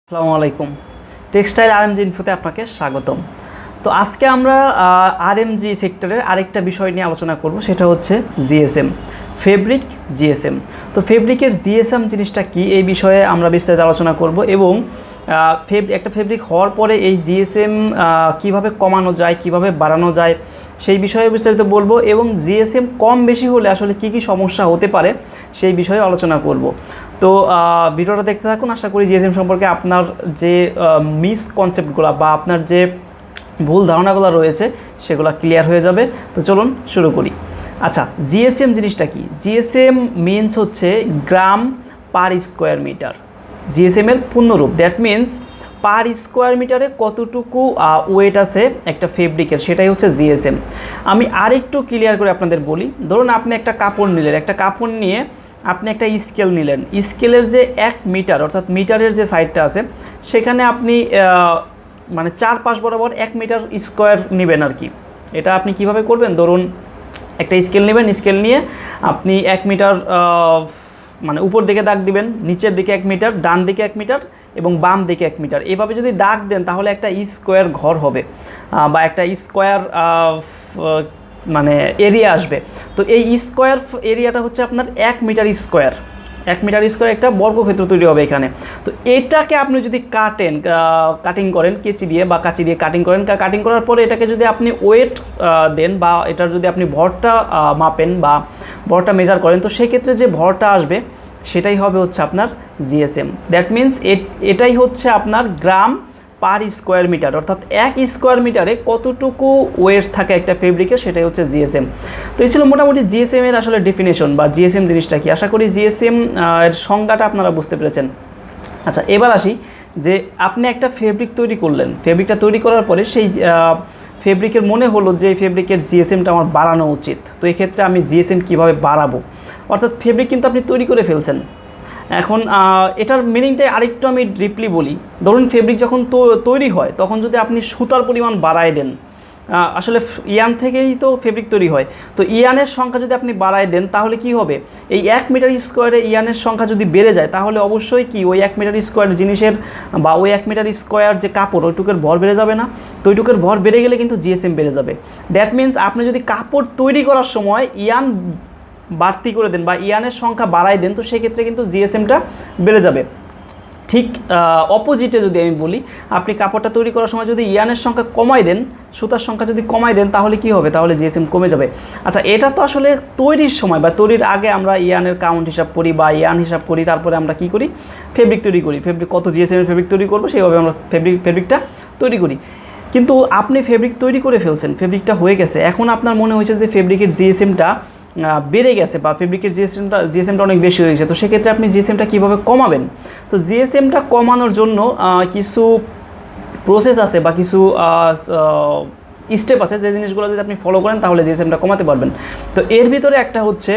আসসালামু আলাইকুম। Textile RMG ইনফোতে আপনাকে স্বাগতম। তো আজকে আমরা আরএমজি সেক্টরের আরেকটা বিষয় নিয়ে আলোচনা করব, সেটা হচ্ছে জিএসএম, ফেব্রিক জিএসএম। তো ফেব্রিকের জিএসএম জিনিসটা কি, এই বিষয়ে আমরা বিস্তারিত আলোচনা করব এবং একটা ফেব্রিক হওয়ার পরে এই জিএসএম কীভাবে কমানো যায়, কিভাবে বাড়ানো যায় সেই বিষয়ে বিস্তারিত বলবো এবং জিএসএম কম বেশি হলে আসলে কি কি সমস্যা হতে পারে সেই বিষয়ে আলোচনা করব। তো ভিডিওটা দেখতে থাকুন। আশা করি জিএসএম সম্পর্কে আপনার যে মিসকনসেপ্টগুলো বা আপনার যে ভুল ধারণাগুলো রয়েছে সেগুলো ক্লিয়ার হয়ে যাবে। তো চলুন শুরু করি। আচ্ছা, জিএসএম জিনিসটা কি? জিএসএম মিনস হচ্ছে গ্রাম পার স্কোয়ার মিটার। জিএসএমের পূর্ণরূপ, দ্যাট মিনস পার স্কোয়ার মিটারে কতটুকু ওয়েট আছে একটা ফেব্রিকের, সেটাই হচ্ছে জিএসএম। আমি আরেকটু ক্লিয়ার করে আপনাদের বলি। ধরুন আপনি একটা কাপড় নিলেন, একটা কাপড় নিয়ে আপনি একটা স্কেল নিলেন। স্কেলের যে 1 মিটার অর্থাৎ মিটারের যে সাইডটা আছে সেখানে আপনি মানে 4 বরাবর 1 মিটার স্কোয়ার নেবেন আর কি। এটা আপনি কিভাবে করবেন? ধরুন একটা স্কেল নেবেন, স্কেল নিয়ে আপনি 1 মিটার মানে উপর দিকে দাগ দিবেন, নিচের দিকে 1 মিটার, ডান দিকে 1 মিটার এবং বাম দিকে 1 মিটার। এভাবে যদি দাগ দেন তাহলে একটা স্কোয়ার ঘর হবে বা একটা স্কোয়ার মানে এরিয়া আসবে। তো এই স্কোয়ার এরিয়াটা হচ্ছে আপনার 1 মিটার স্কোয়ার। 1 মিটার স্কোয়ার একটা বর্গক্ষেত্র তৈরি হবে এখানে। তো এটাকে আপনি যদি কাটিং করেন কেচি দিয়ে বা কাঁচি দিয়ে কাটিং করেন, কাটিং করার পরে এটাকে যদি আপনি ওয়েট দেন বা এটার যদি আপনি ভরটা মাপেন বা ভরটা মেজার করেন, তো সেক্ষেত্রে যে ভরটা আসবে সেটাই হবে হচ্ছে আপনার জিএসএম। দ্যাট মিনস এটাই হচ্ছে আপনার গ্রাম পার স্কোয়ার মিটার, অর্থাৎ 1 স্কোয়ার মিটারে কতটুকু ওয়েট থাকে একটা ফেব্রিকের, সেটাই হচ্ছে জিএসএম। তো এই ছিল মোটামুটি জিএসএম এর আসলে ডেফিনেশন বা জিএসএম জিনিসটা কি। আশা করি জিএসএম এর সংজ্ঞাটা আপনারা বুঝতে পেরেছেন। আচ্ছা, এবার আসি যে আপনি একটা ফেব্রিক তৈরি করলেন, ফেব্রিকটা তৈরি করার পরে সেই ফেব্রিকের মনে হলো যে এই ফেব্রিকের জিএসএমটা আমার বাড়ানো উচিত। তো এক্ষেত্রে আমি জিএসএম কীভাবে বাড়াবো? অর্থাৎ ফেব্রিক কিন্তু আপনি তৈরি করে ফেলছেন। এখন এটার মিনিংটা আরেকটু আমি ডিপলি বলি। ধরুন ফেব্রিক যখন তৈরি হয় তখন যদি আপনি সুতার পরিমাণ বাড়ায় দেন, আসলে ইয়ান থেকেই তো ফেব্রিক তৈরি হয়, তো ইয়ানের সংখ্যা যদি আপনি বাড়ায় দেন তাহলে কি হবে? এই 1 মিটার স্কোয়ারে ইয়ানের সংখ্যা যদি বেড়ে যায় তাহলে অবশ্যই কি ওই 1 মিটার স্কোয়ার জিনিসের বা ওই 1 মিটার স্কোয়ার যে কাপড় ওইটুকের ভর বেড়ে যাবে না? তো ওইটুকের ভর বেড়ে গেলে কিন্তু জিএসএম বেড়ে যাবে। দ্যাট মিনস আপনি যদি কাপড় তৈরি করার সময় ইয়ান বাড়তি করে দেন বা ইয়ানের সংখ্যা বাড়াই দেন, তো সেক্ষেত্রে কিন্তু জিএসএমটা বেড়ে যাবে। ঠিক অপোজিটে যদি আমি বলি, আপনি কাপড়টা তৈরি করার সময় যদি ইয়ানের সংখ্যা কমাই দেন, সুতার সংখ্যা যদি কমাই দেন, তাহলে কি হবে? তাহলে জিএসএম কমে যাবে। আচ্ছা, এটা তো আসলে তৈরির সময় বা তৈরির আগে আমরা ইয়ানের কাউন্ট হিসাব করি বা ইয়ান হিসাব করি, তারপরে আমরা কি করি? ফেব্রিক তৈরি করি। ফেব্রিক কত জিএসএমের ফেব্রিক তৈরি করবো সেইভাবে আমরা ফেব্রিকটা তৈরি করি। কিন্তু আপনি ফেব্রিক তৈরি করে ফেলছেন, ফেব্রিকটা হয়ে গেছে, এখন আপনার মনে হয়েছে যে ফেব্রিকের জিএসএমটা বেড়ে গেছে বা ফেব্রিকের জিএসএমটা অনেক বেশি হয়ে গেছে। তো সেক্ষেত্রে আপনি জিএসএমটা কীভাবে কমাবেন? তো জিএসএমটা কমানোর জন্য কিছু প্রসেস আছে বা কিছু স্টেপ আছে, যে জিনিসগুলো যদি আপনি ফলো করেন তাহলে জিএসএমটা কমাতে পারবেন। তো এর ভিতরে একটা হচ্ছে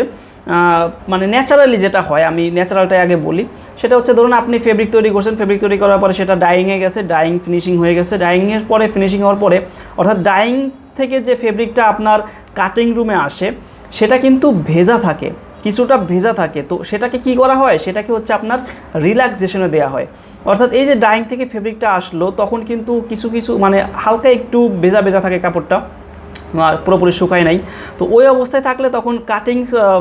মানে ন্যাচারালি যেটা হয়, আমি ন্যাচারালটাই আগে বলি। সেটা হচ্ছে ধরুন আপনি ফেব্রিক তৈরি করছেন, ফেব্রিক তৈরি করার পরে সেটা ডাইংয়ে গেছে, ডাইং ফিনিশিং হয়ে গেছে, ডাইংয়ের পরে ফিনিশিং হওয়ার পরে অর্থাৎ ডাইং থেকে যে ফেব্রিকটা আপনার কাটিং রুমে আসে সেটা কিন্তু ভেজা থাকে, কিছুটা ভেজা থাকে। তো সেটাকে কি করা হয়? সেটাকে হচ্ছে আপনার রিল্যাক্সেশনে দেওয়া হয়। অর্থাৎ এই যে ডাইং থেকে ফেব্রিকটা আসলো তখন কিন্তু কিছু মানে হালকা একটু ভেজা ভেজা থাকে কাপড়টা, পুরোপুরি শুকায় নাই। তো ওই অবস্থায় থাকলে তখন কাটিং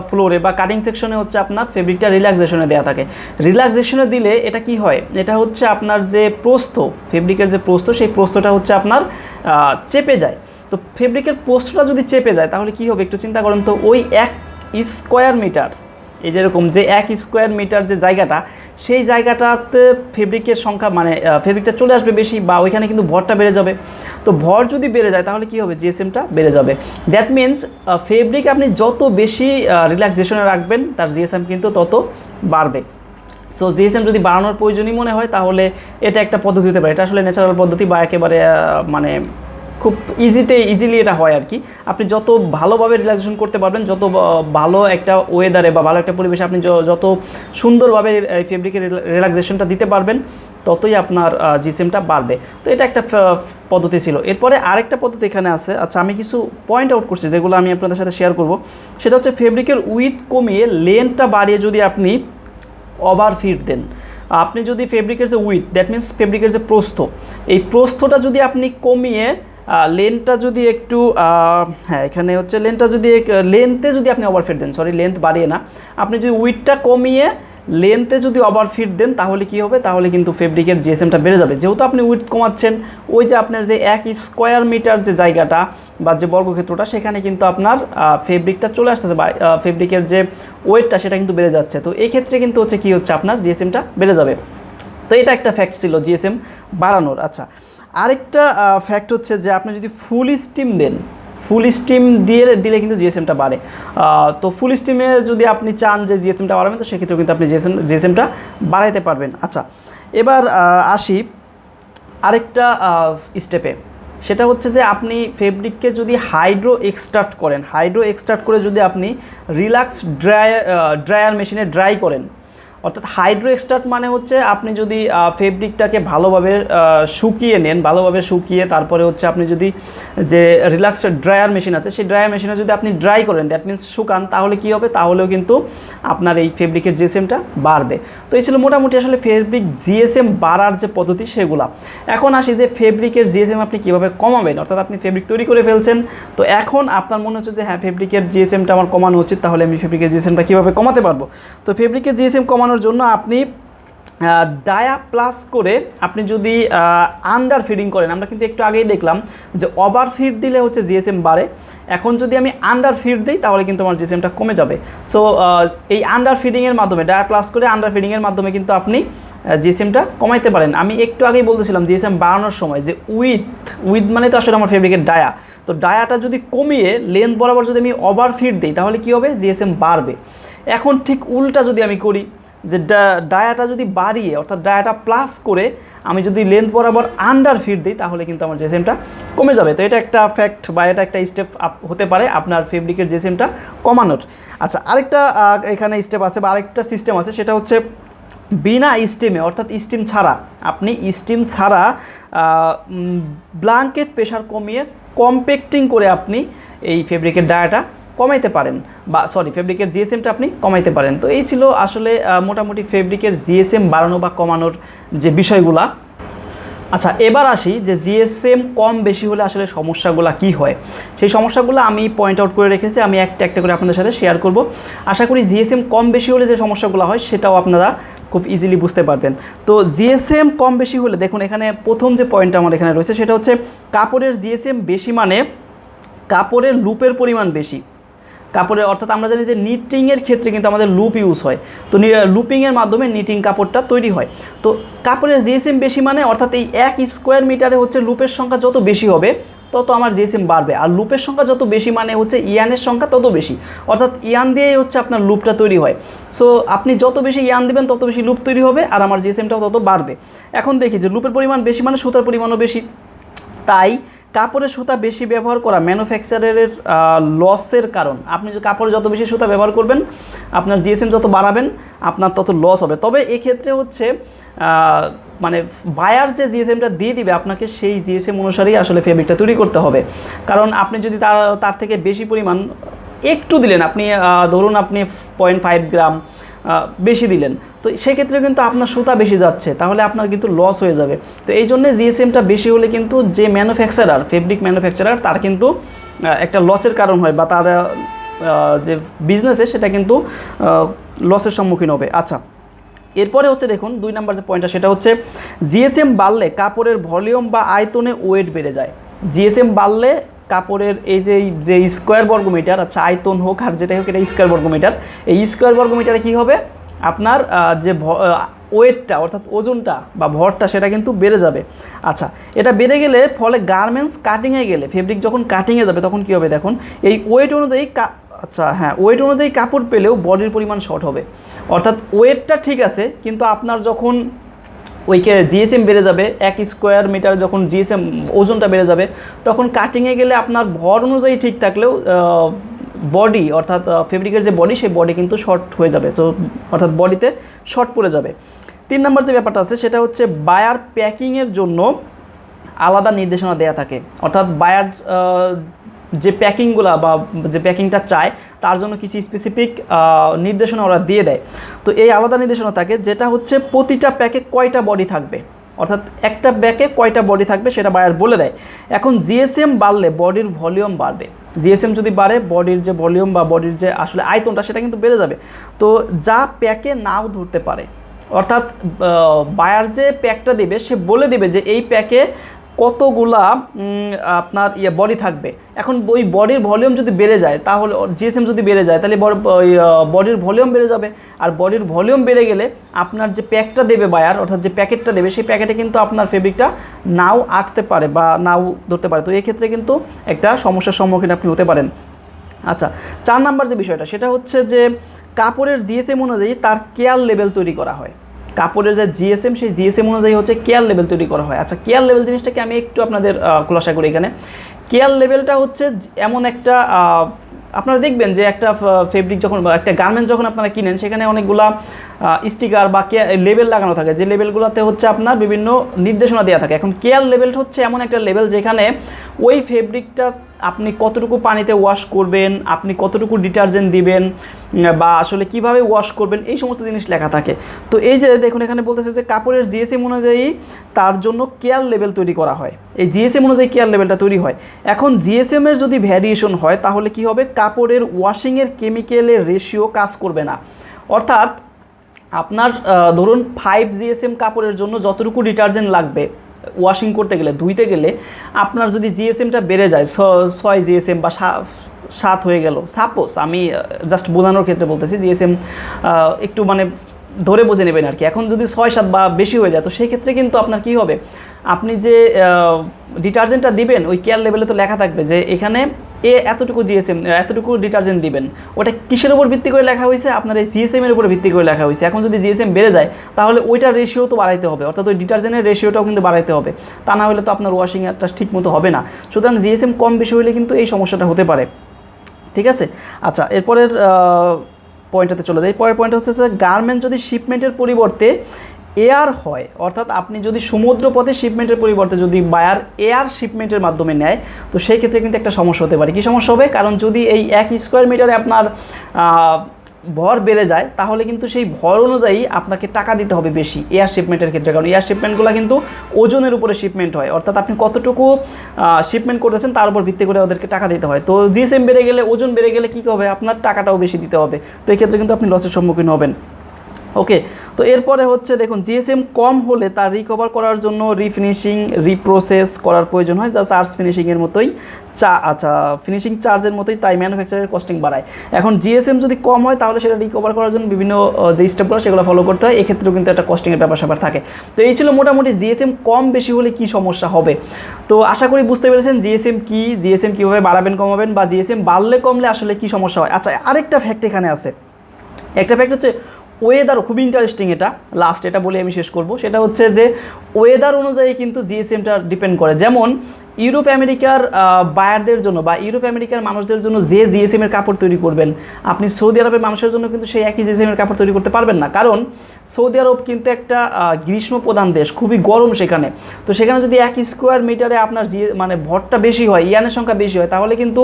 ফ্লোরে বা কাটিং সেকশনে হচ্ছে আপনার ফেব্রিকটা রিল্যাক্সেশনে দেওয়া থাকে। রিল্যাক্সেশনে দিলে এটা কি হয়? এটা হচ্ছে আপনার যে প্রস্থ, ফেব্রিকের যে প্রস্থ, সেই প্রস্থটা হচ্ছে আপনার চেপে যায়। তো ফেব্রিকের প্রস্থটা যদি চেপে যায় তাহলে কি হবে? একটু চিন্তা করেন তো। ওই 1 স্কোয়ার মিটার, এই যেরকম যে 1 স্কোয়ার মিটার যে জায়গাটা, সেই জায়গাটাতে ফেব্রিকের সংখ্যা মানে ফেব্রিকটা চলে আসবে বেশি বা ওইখানে কিন্তু ভরটা বেড়ে যাবে। তো ভর যদি বেড়ে যায় তাহলে কি হবে? জিএসএমটা বেড়ে যাবে। দ্যাট মিনস ফেব্রিক আপনি যত বেশি রিল্যাক্সেশনে রাখবেন তার জিএসএম কিন্তু তত বাড়বে। সো জিএসএম যদি বাড়ানোর প্রয়োজনই মনে হয় তাহলে এটা একটা পদ্ধতি হতে পারে। এটা আসলে ন্যাচারাল পদ্ধতি বা একেবারে মানে খুব ইজিলি এটা হয় আর কি। আপনি যত ভালোভাবে রিল্যাক্সেশন করতে পারবেন, যত ভালো একটা ওয়েদারে বা ভালো একটা পরিবেশে আপনি যত সুন্দরভাবে ফেব্রিকের রিল্যাক্সেশনটা দিতে পারবেন, ততই আপনার জিএসএমটা বাড়বে। তো এটা একটা পদ্ধতি ছিল। এরপরে আরেকটা পদ্ধতি এখানে আছে। আচ্ছা, আমি কিছু পয়েন্ট আউট করছি যেগুলো আমি আপনাদের সাথে শেয়ার করব। সেটা হচ্ছে ফেব্রিকের উইথ কমিয়ে লেন্থটা বাড়িয়ে যদি আপনি ওভারফিট দেন আপনি যদি ফেব্রিকের যে উইথ, দ্যাট মিনস ফেব্রিকের যে প্রস্থ, এই প্রস্থটা যদি আপনি কমিয়ে লেন্থটা যদি একটু হ্যাঁ এখানে হচ্ছে লেন্থে যদি আপনি ওভারফিট দেন, সরি লেন্থ বাড়িয়ে না, আপনি যদি উইথটা কমিয়ে লেন্থে যদি ওভারফিট দেন তাহলে কি হবে, তাহলে কিন্তু ফেব্রিকের জিএসএমটা বেড়ে যাবে। যেহেতু আপনি উইথ কমাচ্ছেন, ওই যে আপনার যে 1 স্কোয়ার মিটার যে জায়গাটা বা যে বর্গক্ষেত্রটা, সেখানে কিন্তু আপনার ফেব্রিকটা চলে আসতেছে বা ফেব্রিকের যে ওয়েটটা সেটা কিন্তু বেড়ে যাচ্ছে। তো এই ক্ষেত্রে কিন্তু হচ্ছে কি হচ্ছে, আপনার জিএসএমটা বেড়ে যাবে। তো এটা একটা ফ্যাক্ট ছিল জিএসএম বাড়ানোর। আচ্ছা, আরেকটা ফ্যাক্ট হচ্ছে যে আপনি যদি ফুল স্টিম দেন, ফুল স্টিম দিলে কিন্তু জিএসএমটা বাড়ে। তো ফুল স্টিমে যদি আপনি চান যে জিএসএমটা বাড়াবেন, তো সেক্ষেত্রেও কিন্তু আপনি জিএসএমটা বাড়াইতে পারবেন। আচ্ছা, এবার আসি আরেকটা স্টেপে, সেটা হচ্ছে যে আপনি ফেব্রিককে যদি হাইড্রো এক্সট্রাক্ট করেন, হাইড্রো এক্সট্রাক্ট করে যদি আপনি রিল্যাক্স ড্রায়ার মেশিনে ড্রাই করেন, অর্থাৎ হাইড্রো এক্সট্রাক্ট মানে হচ্ছে আপনি যদি ফেব্রিকটাকে ভালোভাবে শুকিয়ে নেন, ভালোভাবে শুকিয়ে তারপরে হচ্ছে আপনি যদি যে রিল্যাক্স ড্রায়ার মেশিন আছে, সেই ড্রায়ার মেশিনে যদি আপনি ড্রাই করেন, দ্যাট মিনস শুকান, তাহলে কী হবে, তাহলেও কিন্তু আপনার এই ফেব্রিকের জিএসএমটা বাড়বে। তো এই ছিল মোটামুটি আসলে ফেব্রিক জিএসএম বাড়ার যে পদ্ধতি সেগুলো। এখন আসি যে ফেব্রিকের জিএসএম আপনি কীভাবে কমাবেন, অর্থাৎ আপনি ফেব্রিক তৈরি করে ফেলছেন, তো এখন আপনার মনে হচ্ছে যে হ্যাঁ ফেব্রিকের জিএসএমটা আমার কমানো উচিত, তাহলে আমি ফেব্রিকের জিএসএমটা কীভাবে কমাতে পারবো। তো ফেব্রিকের জিএসএম কমানোর জন্য আপনি ডায়া প্লাস করে আপনি যদি আন্ডার ফিডিং করেন, আমরা কিন্তু একটু আগেই দেখলাম যে ওভার ফিড দিলে হচ্ছে জিএসএম বাড়ে, এখন যদি আমি আন্ডার ফিড দিই তাহলে কিন্তু আমার জিএসএমটা কমে যাবে। সো এই আন্ডার ফিডিংয়ের মাধ্যমে, ডায়া প্লাস করে আন্ডার ফিডিংয়ের মাধ্যমে কিন্তু আপনি জিএসএমটা কমাইতে পারেন। আমি একটু আগেই বলতেছিলাম জিএসএম বাড়ানোর সময় যে উইথ মানে তো আসলে আমার ফেব্রিকের ডায়া, তো ডায়াটা যদি কমিয়ে লেন্থ বরাবর যদি আমি ওভার ফিড দিই তাহলে কী হবে, জিএসএম বাড়বে। এখন ঠিক উল্টা যদি আমি করি, যে ডায়াটা যদি বাড়িয়ে অর্থাৎ ডায়াটা প্লাস করে আমি যদি লেন্থ বরাবর আন্ডার ফিট দিই তাহলে কিন্তু আমার জিএসএমটা কমে যাবে। তো এটা একটা ফ্যাক্ট বা এটা একটা স্টেপ হতে পারে আপনার ফেব্রিকের জিএসএমটা কমানোর। আচ্ছা, আরেকটা এখানে স্টেপ আছে বা আরেকটা সিস্টেম আছে, সেটা হচ্ছে বিনা স্টিমে অর্থাৎ স্টিম ছাড়া, আপনি স্টিম ছাড়া ব্ল্যাঙ্কেট প্রেশার কমিয়ে কম্প্যাক্টিং করে আপনি এই ফেব্রিকের ডায়াটা কমাইতে পারেন, বা সরি ফেব্রিকের জিএসএমটা আপনি কমাইতে পারেন। তো এই ছিল আসলে মোটামুটি ফেব্রিকের জিএসএম বাড়ানো বা কমানোর যে বিষয়গুলা। আচ্ছা, এবার আসি যে জিএসএম কম বেশি হলে আসলে সমস্যাগুলো কি হয়, সেই সমস্যাগুলো আমি পয়েন্ট আউট করে রেখেছি, আমি একটা একটা করে আপনাদের সাথে শেয়ার করব। আশা করি জিএসএম কম বেশি হলে যে সমস্যাগুলো হয় সেটাও আপনারা খুব ইজিলি বুঝতে পারবেন। তো জিএসএম কম বেশি হলে দেখুন, এখানে প্রথম যে পয়েন্টটা আমার এখানে রয়েছে সেটা হচ্ছে কাপড়ের জিএসএম বেশি মানে কাপড়ের লুপের পরিমাণ বেশি। কাপড়ের অর্থাৎ আমরা জানি যে নিটিংয়ের ক্ষেত্রে কিন্তু আমাদের লুপ ইউজ হয়, তো লুপিংয়ের মাধ্যমে নিটিং কাপড়টা তৈরি হয়। তো কাপড়ের জিএসএম বেশি মানে অর্থাৎ এই 1 স্কোয়ার মিটারে হচ্ছে লুপের সংখ্যা যত বেশি হবে তত আমার জিএসএম বাড়বে, আর লুপের সংখ্যা যত বেশি মানে হচ্ছে ইয়ানের সংখ্যা তত বেশি, অর্থাৎ ইয়ান দিয়েই হচ্ছে আপনার লুপটা তৈরি হয়। সো আপনি যত বেশি ইয়ান দেবেন তত বেশি লুপ তৈরি হবে আর আমার জিএসএমটাও তত বাড়বে। এখন দেখি যে লুপের পরিমাণ বেশি মানে সুতার পরিমাণও বেশি, তাই কাপড়ের সুতা বেশি ব্যবহার করা ম্যানুফ্যাকচারারের লসের কারণ। আপনি কাপড়ে যত বেশি সুতা ব্যবহার করবেন, আপনার জিএসএম যত বাড়াবেন আপনার তত লস হবে। তবে এক্ষেত্রে হচ্ছে মানে বায়ার যে জিএসএমটা দিয়ে দিবে আপনাকে, সেই জিএসএম অনুসারেই আসলে ফেব্রিকটা তৈরি করতে হবে। কারণ আপনি যদি তার থেকে বেশি পরিমাণ একটু দিলেন, আপনি ধরুন আপনি 0.5 গ্রাম বেশি দিলেন, তো সেক্ষেত্রে কিন্তু আপনার সুতা বেশি যাচ্ছে, তাহলে আপনার কিন্তু লস হয়ে যাবে। তো এই জন্যে জিএসএমটা বেশি হলে কিন্তু যে ম্যানুফ্যাকচারার, ফেব্রিক ম্যানুফ্যাকচারার, তার কিন্তু একটা লসের কারণ হয় বা তার যে বিজনেসে সেটা কিন্তু লসের সম্মুখীন হবে। আচ্ছা, এরপরে হচ্ছে দেখুন 2 নম্বর যে পয়েন্টটা, সেটা হচ্ছে জিএসএম বাড়লে কাপড়ের ভলিউম বা আয়তনে ওয়েট বেড়ে যায়। জিএসএম বাড়লে কাপড়ের এই যে স্কোয়ার বর্গমিটার, আচ্ছা আয়তন হোক আর যেটাই হোক, এটা স্কোয়ার বর্গমিটার, এই স্কোয়ার বর্গমিটারে কী হবে, আপনার যে ওয়েটটা অর্থাৎ ওজনটা বা ভরটা সেটা কিন্তু বেড়ে যাবে। আচ্ছা, এটা বেড়ে গেলে ফলে গার্মেন্টস কাটিংয়ে গেলে, ফেব্রিক যখন কাটিংয়ে যাবে তখন কী হবে দেখুন, এই ওয়েট অনুযায়ী ওয়েট অনুযায়ী কাপড় পেলেও বডির পরিমাণ শর্ট হবে। অর্থাৎ ওয়েটটা ঠিক আছে, কিন্তু আপনার যখন ওইকে জিএসএম বেড়ে যাবে, 1 স্কোয়ার মিটার যখন জিএসএম ওজনটা বেড়ে যাবে, তখন কাটিংয়ে গেলে আপনার ভর অনুযায়ী ঠিক থাকলেও বডি অর্থাৎ ফেব্রিকের যে বডি, সেই বডি কিন্তু শর্ট হয়ে যাবে, তো অর্থাৎ বডিতে শর্ট পড়ে যাবে। 3 নম্বর যে ব্যাপারটা আছে সেটা হচ্ছে বায়ার প্যাকিংয়ের জন্য আলাদা নির্দেশনা দেয়া থাকে। অর্থাৎ বায়ার যে প্যাকিংগুলো বা যে প্যাকিংটা চায় তার জন্য কিছু স্পেসিফিক নির্দেশনা ওরা দিয়ে দেয়। তো এই আলাদা নির্দেশনা থাকে, যেটা হচ্ছে প্রতিটা প্যাকে কয়টা বডি থাকবে, অর্থাৎ একটা ব্যাকে কয়টা বডি থাকবে সেটা বায়ার বলে দেয়। এখন জিএসএম বাড়লে বডির ভলিউম বাড়বে, জিএসএম যদি বাড়ে বডির যে ভলিউম বা বডির যে আসলে আয়তনটা সেটা কিন্তু বেড়ে যাবে। তো যা প্যাকে নাও ধরতে পারে, অর্থাৎ বায়ার যে প্যাকটা দেবে সে বলে দেবে যে এই প্যাকে কতগুলা আপনার বডি থাকবে। এখন ওই বডির ভলিউম যদি বেড়ে যায়, তাহলে জিএসএম যদি বেড়ে যায় তাহলে বডির ভলিউম বেড়ে যাবে, আর বডির ভলিউম বেড়ে গেলে আপনার যে প্যাকটা দেবে বায়ার, অর্থাৎ যে প্যাকেটটা দেবে সেই প্যাকেটে কিন্তু আপনার ফেব্রিকটা নাও আটতে পারে বা নাও ধরতে পারে। তো এক্ষেত্রে কিন্তু একটা সমস্যার সম্মুখীন আপনি হতে পারেন। আচ্ছা, 4 নাম্বার যে বিষয়টা সেটা হচ্ছে যে কাপড়ের জিএসএম অনুযায়ী তার কেয়ার লেভেল তৈরি করা হয়। কাপড়ের যে জিএসএম সেই জিএসএম অনুযায়ী হচ্ছে কেয়ার লেভেল তৈরি করা হয়। আচ্ছা, কেয়ার লেভেল জিনিসটাকে আমি একটু আপনাদের খোলাসা করি। এখানে কেয়ার লেভেলটা হচ্ছে এমন একটা, আপনারা দেখবেন যে একটা ফেব্রিক যখন বা একটা গার্মেন্টস যখন আপনারা কিনেন সেখানে অনেকগুলা স্টিকার বা লেবেল লাগানো থাকে, যে লেবেলগুলোতে হচ্ছে আপনার বিভিন্ন নির্দেশনা দেওয়া থাকে। এখন কেয়ার লেভেলটা হচ্ছে এমন একটা লেভেল যেখানে ওই ফেব্রিকটা আপনি কতটুকু পানিতে ওয়াশ করবেন, আপনি কতটুকু ডিটারজেন্ট দিবেন বা আসলে কিভাবে ওয়াশ করবেন, এই সমস্ত জিনিস লেখা থাকে। তো এই যে দেখুন এখানে বলতেছে যে কাপড়ের জিএসএম অনুযায়ী তার জন্য কেয়ার লেভেল তৈরি করা হয়, এই জিএসএম অনুযায়ী কেয়ার লেভেলটা তৈরি হয়। এখন জিএসএমের যদি ভ্যারিয়েশন হয় তাহলে কি হবে, কাপড়ের ওয়াশিংয়ের কেমিক্যালের রেশিও কাজ করবে না। অর্থাৎ আপনার ধরুন 5 জিএসএম কাপড়ের জন্য যতটুকু ডিটারজেন্ট লাগবে ওয়াশিং করতে গেলে, ধুইতে গেলে, আপনার যদি জিএসএমটা বেড়ে যায় 6 জিএসএম বা 7 হয়ে গেল, সাপোজ আমি জাস্ট বোঝানোর ক্ষেত্রে বলতেছি, জিএসএম একটু মানে ধরে বুঝে নেবেন আর কি। এখন যদি 6-7 বা বেশি হয়ে যায় তো সেই ক্ষেত্রে কিন্তু আপনার কি হবে, আপনি যে ডিটারজেন্টটা দিবেন ওই কেয়ার লেভেলে তো লেখা থাকবে যে এখানে এতটুকু জিএসএম এতটুকু ডিটারজেন্ট দিবেন। ওটা কিসের উপর ভিত্তি করে লেখা হয়েছে, আপনার এই জিএসএমের উপর ভিত্তি করে লেখা হয়েছে। এখন যদি জিএসএম বেড়ে যায় তাহলে ওইটার রেশিও তো বাড়াইতে হবে, অর্থাৎ ওই ডিটারজেন্টের রেশিওটাও কিন্তু বাড়াইতে হবে, তা না হলে তো আপনার ওয়াশিংটা ঠিক মতো হবে না। সুতরাং জিএসএম কম বেশি হলে কিন্তু এই সমস্যাটা হতে পারে। ঠিক আছে, আচ্ছা এরপরের পয়েন্টটাতে চলে যায়। পরের পয়েন্ট হচ্ছে যে গার্মেন্ট যদি শিপমেন্টের পরিবর্তে এয়ার হয়, অর্থাৎ আপনি যদি সমুদ্রপথে শিপমেন্টের পরিবর্তে যদি বায়ার এয়ার শিপমেন্টের মাধ্যমে নেয় তো সেই ক্ষেত্রে কিন্তু একটা সমস্যা হতে পারে। কী সমস্যা হবে, কারণ যদি এই 1 স্কোয়ার মিটারে আপনার ভর বেড়ে যায় তাহলে কিন্তু সেই ভর অনুযায়ী আপনাকে টাকা দিতে হবে বেশি এয়ার শিপমেন্টের ক্ষেত্রে, কারণ এয়ার শিপমেন্টগুলো কিন্তু ওজনের উপরে শিপমেন্ট হয়, অর্থাৎ আপনি কতটুকু শিপমেন্ট করতেছেন তার উপর ভিত্তি করে ওদেরকে টাকা দিতে হয়। তো জিএসএম বেড়ে গেলে, ওজন বেড়ে গেলে কী হবে, আপনার টাকাটাও বেশি দিতে হবে। তো এই ক্ষেত্রে কিন্তু আপনি লসের সম্মুখীন হবেন। ওকে, তো এরপরে হচ্ছে দেখুন জিএসএম কম হলে তার রিকভার করার জন্য রিফিনিশিং রিপ্রসেস করার প্রয়োজন হয়, যা চার্জ ফিনিশিংয়ের মতোই আচ্ছা ফিনিশিং চার্জের মতোই, তাই ম্যানুফ্যাকচারের কস্টিং বাড়ায়। এখন জিএসএম যদি কম হয় তাহলে সেটা রিকভার করার জন্য বিভিন্ন যে স্টেপগুলো সেগুলো ফলো করতে হয়, এক্ষেত্রেও কিন্তু একটা কস্টিংয়ের ব্যাপার স্যাপার থাকে। তো এই ছিল মোটামুটি জিএসএম কম বেশি হলে কী সমস্যা হবে। তো আশা করি বুঝতে পেরেছেন জিএসএম কী, জিএসএম কীভাবে বাড়াবেন কমাবেন, বা জিএসএম বাড়লে কমলে আসলে কী সমস্যা হয়। আচ্ছা আরেকটা ফ্যাক্ট এখানে আছে, একটা ফ্যাক্ট হচ্ছে ওয়েদার, খুবই ইন্টারেস্টিং এটা, লাস্ট এটা বলে আমি শেষ করব। সেটা হচ্ছে যে ওয়েদার অনুযায়ী কিন্তু জিএসএমটা ডিপেন্ড করে। যেমন ইউরোপ আমেরিকার বায়ারদের জন্য বা ইউরোপ আমেরিকার মানুষদের জন্য যে জিএসএমের কাপড় তৈরি করবেন, আপনি সৌদি আরবের মানুষের জন্য কিন্তু সেই একই জিএসএমের কাপড় তৈরি করতে পারবেন না, কারণ সৌদি আরব কিন্তু একটা গ্রীষ্ম প্রধান দেশ, খুবই গরম সেখানে। তো সেখানে যদি 1 স্কোয়ার মিটারে আপনার মানে ভরটা বেশি হয়, ইয়ানের সংখ্যা বেশি হয়, তাহলে কিন্তু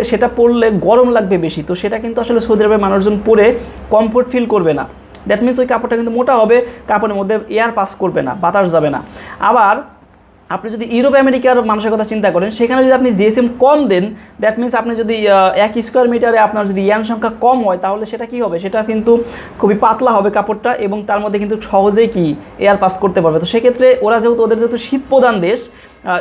সেটা পরলে গরম লাগবে বেশি। তো সেটা কিন্তু আসলে সৌদি আরবের মানুষজন পরে কমফোর্ট ফিল করবে না। দ্যাট মিনস ওই কাপড়টা কিন্তু মোটা হবে, কাপড়ের মধ্যে এয়ার পাস করবে না, বাতাস যাবে না। আবার আপনি যদি ইউরোপ আমেরিকার মানুষের কথা চিন্তা করেন, সেখানে যদি আপনি জিএসএম কম দেন, দ্যাট মিনস আপনি যদি 1 স্কোয়ার মিটারে আপনার যদি ইয়ান সংখ্যা কম হয় তাহলে সেটা কী হবে, সেটা কিন্তু খুবই পাতলা হবে কাপড়টা এবং তার মধ্যে কিন্তু সহজেই কি এয়ার পাস করতে পারবে। তো সেক্ষেত্রে ওদের যেহেতু শীত প্রধান দেশ,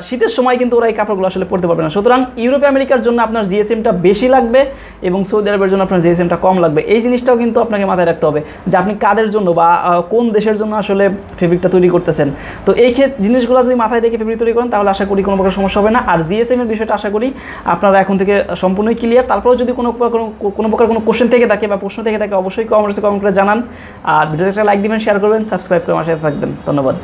শীতের সময় কিন্তু ওরা এই কাপড়গুলো আসলে পরতে পারবে না। সুতরাং ইউরোপ আমেরিকার জন্য আপনার জিএসএমটা বেশি লাগবে এবং সৌদি আরবের জন্য আপনার জিএসএমটা কম লাগবে। এই জিনিসটাও কিন্তু আপনাকে মাথায় রাখতে হবে যে আপনি কাদের জন্য বা কোন দেশের জন্য আসলে ফেব্রিকটা তৈরি করতেছেন। তো এই জিনিসগুলো যদি মাথায় রেখে ফেব্রিক তৈরি করেন তাহলে আশা করি কোনো প্রকার সমস্যা হবে না। আর জিএসএমের বিষয়টা আশা করি আপনারা এখন থেকে সম্পূর্ণই ক্লিয়ার। তারপরেও যদি কোনো প্রকার কোনো কোশ্চেন থেকে থাকে বা প্রশ্ন থেকে থাকে অবশ্যই কমেন্ট করে জানান। আর ভিডিওতে একটা লাইক দিবেন, শেয়ার করবেন, সাবস্ক্রাইব করে আমার সাথে থাকবেন। ধন্যবাদ।